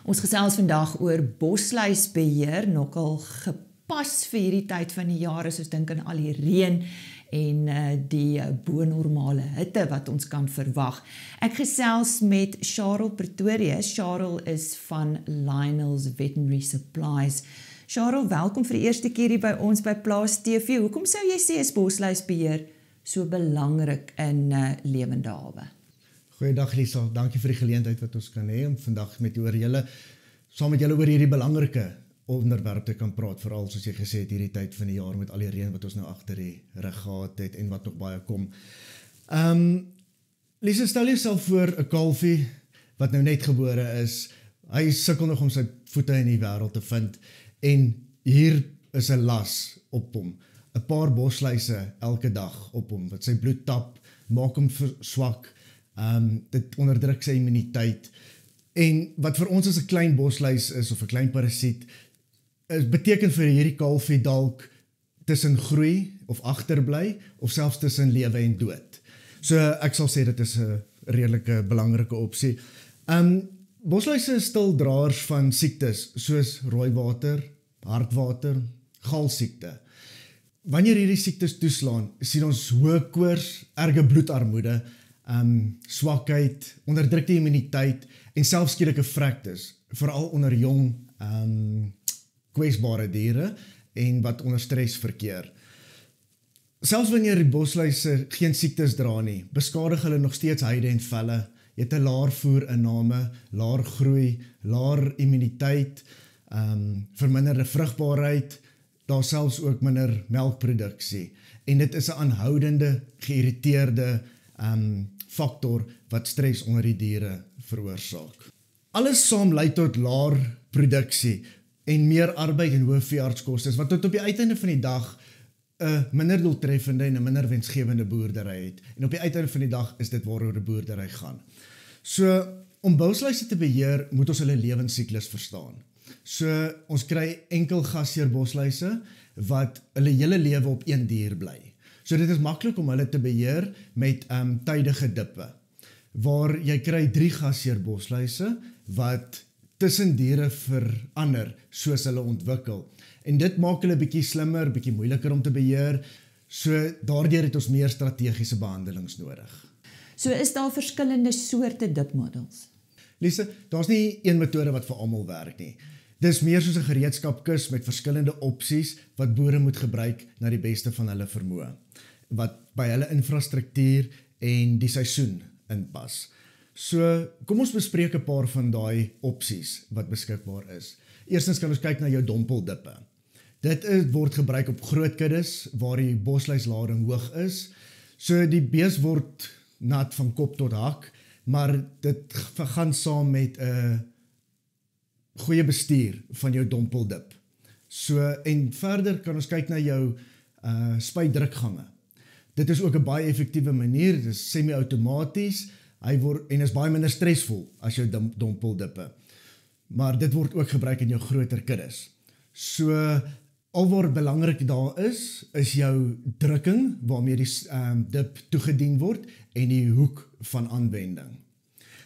Ons gesels vandag oor bosluisbeheer, nogal gepas vir hierdie tyd van die jaar as ons dink aan al die reën en die bo-normale hitte wat ons kan verwag. Ek gesels met Charel Pretorius. Charel is van Lionel's Veterinary Supplies. Charel, welkom vir die eerste keer hier by ons by Plaas TV. Hoekom sou jy sê is bosluisbeheer so belangrik in lewende hawe? Goeiedag Lisa, dankie vir die geleentheid wat ons kan hê om vandag saam met julle oor hierdie belangrike onderwerp te kan praat, veral soos jy gesê het hierdie tyd van die jaar met al die reën wat ons nou agter die rug gehad het en wat nog baie kom. Lisa, stel jouself voor 'n kalfie wat nou net gebore is. Hy sukkel nog om sy voete in die wêreld te vind en hier is 'n las op hom. 'n Paar bosluise elke dag op hom wat sy bloed tap, maak hom swak. Dit onderdruk sy immuniteit en wat vir ons as 'n klein bosluis is of 'n klein parasiet beteken vir hierdie kalfie dalk tussen groei of agterbly of selfs tussen lewe en dood. So ek sal sê dit is 'n redelike belangrike opsie. Bosluise is stildraers van siektes soos rooiwater, hartwater, galsiekte. Wanneer hierdie siektes toeslaan, sien ons hoë koors, erge bloedarmoede, swakheid, onderdrukte immuniteit en selfs skielik 'n vrektes, veral onder jong kwesbare diere en wat onder stres verkeer. Selfs wanneer die bosluise geen siektes dra nie, beskadig hulle nog steeds huide en velle. Jy het 'n laer voerinname, laer groei, laer immuniteit, verminderde vrugbaarheid, daar selfs ook minder melkproduksie. En dit is 'n aanhoudende, geïrriteerde faktor wat stres onder die diere veroorsaak. Alles saam lei tot laer produksie en meer arbeid en hoë veeartskoste wat tot op die uiteinde van die dag 'n minder doeltreffende en 'n minder wensgewende boerdery het. En op die uiteinde van die dag is dit waaroor 'n boerdery gaan. So om bosluise te beheer, moet ons hulle lewensiklus verstaan. So ons kry enkel gasheer bosluise wat hulle hele lewe op een dier bly. So dit is maklik om hulle te beheer met tydige dippe, waar jy kry 3 gasheer bosluise wat tussen diere verander soos hulle ontwikkel. En dit maak hulle bietjie slimmer, bietjie moeiliker om te beheer, so daardeur het ons meer strategiese behandelings nodig. So is daar verskillende soorte dipmiddels? Lise, daar's nie een metode wat vir almal werk nie. Dis meer soos 'n gereedskapkis met verskillende opsies wat boere moet gebruik na die beste van hulle vermoë, wat by hulle infrastruktuur en die seisoen inpas. So, kom ons bespreek 'n paar van daai opsies wat beskikbaar is. Eerstens kan ons kyk na jou dompeldippe. Dit word gebruik op groot kuddes waar die bosluislading hoog is. So die bees word nat van kop tot hak, maar dit gaan saam met 'n goeie bestuur van jou dompeldip. So, en verder kan ons kyk na jou spuitdrukgange. Dit is ook 'n baie effektiewe manier, dit is semi-outomaties, en is baie minder stresvol as jou dompeldippe. Maar dit word ook gebruik in jou groter kuddes. So, alwaar belangrik daar is jou drukking, waarmee die dip toegedien word, en die hoek van aanwending.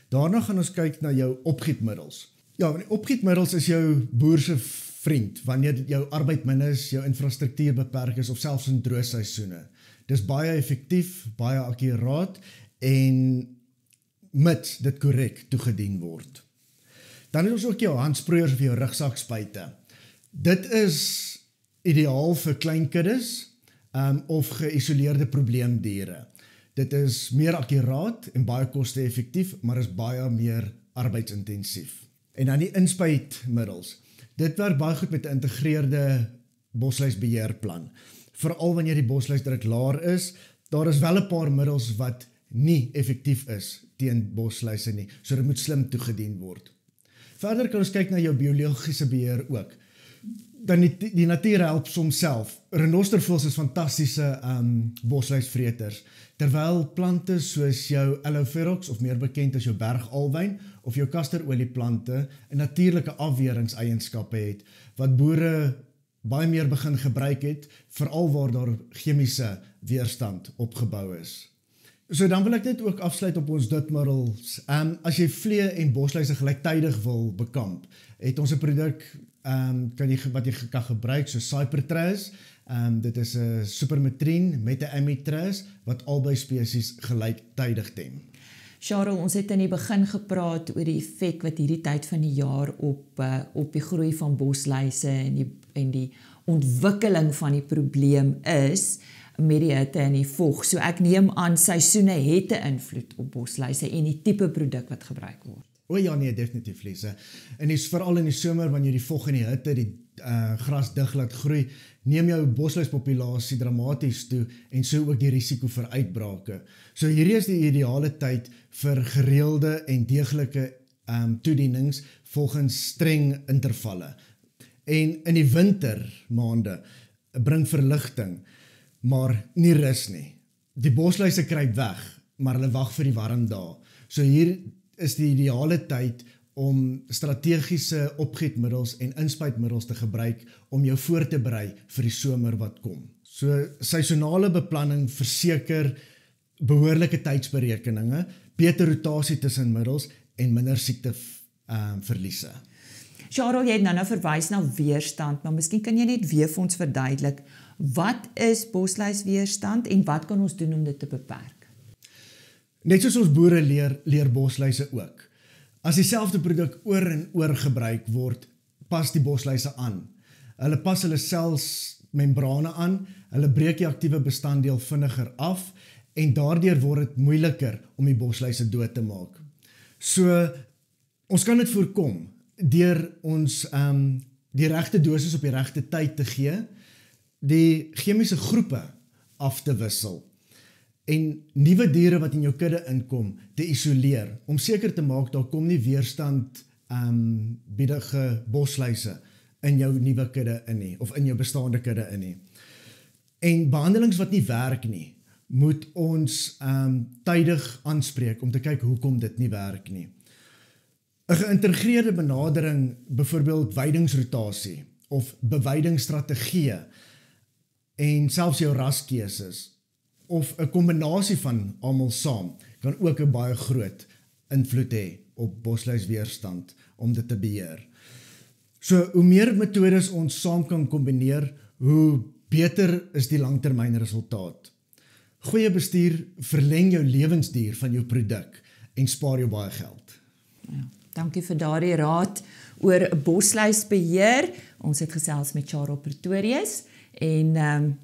Daarna gaan ons kyk na jou opgietmiddels. Ja, die opgietmiddels is jou boer se vriend, wanneer jou arbeid min is, jou infrastruktuur beperk is, of selfs in droogteseisoene. Dis baie effektief, baie akkuraat, en mits dit korrek toegedien word. Dan het ons ook jou handsproeiers of jou rugsakspuite. Dit is ideaal vir klein kuddes of geïsoleerde probleemdiere. Dit is meer akkuraat en baie koste-effektief, maar is baie meer arbeidsintensief. En dan die inspuitmiddels. Dit werk baie goed met 'n geïntegreerde bosluisbeheerplan. Veral wanneer die bosluisdruk laer is, daar is wel 'n paar middels wat nie effektief is teen bosluise nie, so dit moet slim toegedien word. Verder kan ons kyk na jou biologiese beheer ook. Dan die natuur help soms self. Renostervoëls is fantastiese bosluisvreters, terwyl plante soos jou Aloeverox, of meer bekend as jou bergalwyn, of jou kasterolieplante 'n natuurlike afweeringseienskappe het, wat boere baie meer begin gebruik het, veral waar daar chemiese weerstand opgebou is. So dan wil ek net ook afsluit op ons ditmiddels. As jy vlee en bosluise gelyktydig wil bekamp, het ons 'n produk wat jy kan gebruik, so Cypertraz. Dit is 'n supermetrien met 'n amitraz wat albei spesies gelyktydig tem. Charles, ons het in die begin gepraat oor die effek wat hierdie tyd van die jaar op die groei van bosluise en die ontwikkeling van die probleem is met die hitte en die vog. So ek neem aan seisoene het 'n invloed op bosluise en die tipe produk wat gebruik word. O ja, nee, definitief Lise. En dis veral in die somer wanneer die vog en die hitte die gras dig laat groei, neem jou bosluispopulasie dramaties toe en so ook die risiko vir uitbrake. So hierdie is die ideale tyd vir gereelde en deeglike toedienings volgens streng intervalle. En in die wintermaande bring verligting, maar nie rus nie. Die bosluise kruip weg, maar hulle wag vir die warm dae. So hier is die ideale tyd om strategiese opgietmiddels en inspuitmiddels te gebruik om jou voor te berei vir die somer wat kom. So seisonale beplanning verseker behoorlike tydsberekeninge, beter rotasie tussen middels en minder siekteverliese. Charles, jy het nou verwys na weerstand, maar miskien kan jy net weer vir ons verduidelik, wat is bosluisweerstand en wat kan ons doen om dit te beperk? Net soos ons boere leer bosluise ook. As dieselfde produk oor en oor gebruik word, pas die bosluise aan. Hulle pas hulle selsmembrane aan, hulle breek die aktiewe bestanddeel vinniger af en daardeur word dit moeiliker om die bosluise dood te maak. So, ons kan dit voorkom deur ons die regte dosis op die regte tyd te gee, die chemiese groepe af te wissel en nuwe diere wat in jou kudde inkom te isoleer, om seker te maak daar kom nie weerstand biedige bosluise in jou nuwe kudde in nie, of in jou bestaande kudde in nie. En behandelings wat nie werk nie, moet ons tydig aanspreek om te kyk hoekom dit nie werk nie. 'n geïntegreerde benadering, byvoorbeeld weidingsrotasie of beweidingsstrategieë en selfs jou raskeuses of 'n kombinasie van almal saam kan ook 'n baie groot invloed hê op bosluisweerstand om dit te beheer. So hoe meer metodes ons saam kan kombineer, hoe beter is die langtermynresultaat. Goeie bestuur verleng jou lewensduur van jou produk en spaar jou baie geld. Ja, dankie vir daardie raad oor bosluisbeheer. Ons het gesels met Charles Pretorius en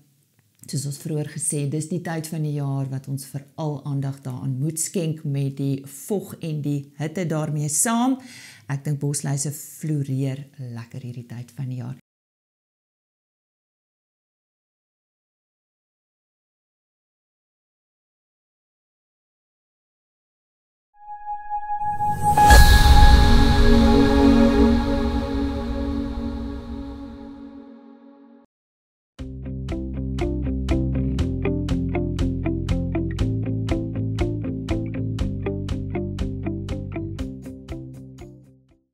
soos ons vroeër gesê, dis die tyd van die jaar wat ons veral aandag daaraan moet skenk met die vog en die hitte daarmee saam. Ek dink bosluise floreer lekker hierdie tyd van die jaar.